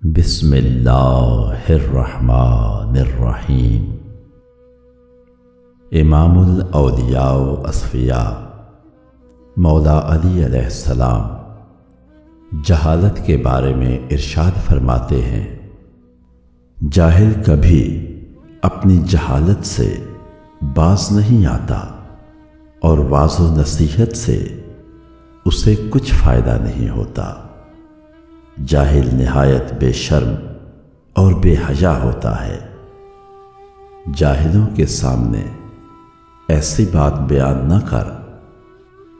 بسم اللہ الرحمن الرحیم۔ امام الاولیاء و اصفیاء مولا علی علیہ السلام جہالت کے بارے میں ارشاد فرماتے ہیں، جاہل کبھی اپنی جہالت سے باز نہیں آتا اور واعظ و نصیحت سے اسے کچھ فائدہ نہیں ہوتا۔ جاہل نہایت بے شرم اور بے حیا ہوتا ہے۔ جاہلوں کے سامنے ایسی بات بیان نہ کر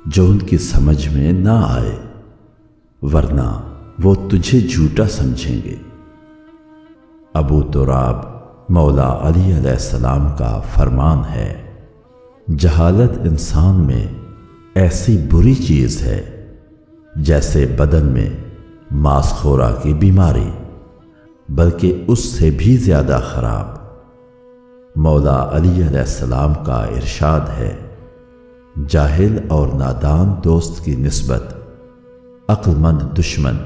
جو ان کی سمجھ میں نہ آئے، ورنہ وہ تجھے جھوٹا سمجھیں گے۔ ابو تراب مولا علی علیہ السلام کا فرمان ہے، جہالت انسان میں ایسی بری چیز ہے جیسے بدن میں ماس خورا کی بیماری، بلکہ اس سے بھی زیادہ خراب۔ مولا علی علیہ السلام کا ارشاد ہے، جاہل اور نادان دوست کی نسبت عقل مند دشمن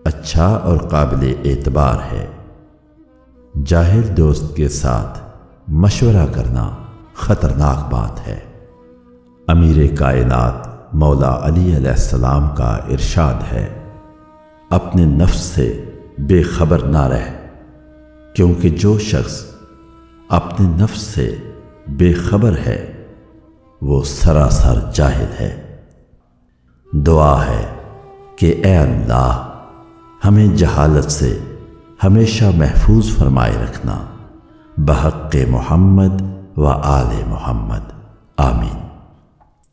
اچھا اور قابل اعتبار ہے۔ جاہل دوست کے ساتھ مشورہ کرنا خطرناک بات ہے۔ امیر کائنات مولا علی علیہ السلام کا ارشاد ہے، اپنے نفس سے بے خبر نہ رہ، کیونکہ جو شخص اپنے نفس سے بے خبر ہے وہ سراسر جاہل ہے۔ دعا ہے کہ اے اللہ ہمیں جہالت سے ہمیشہ محفوظ فرمائے رکھنا، بحق محمد و آل محمد، آمین۔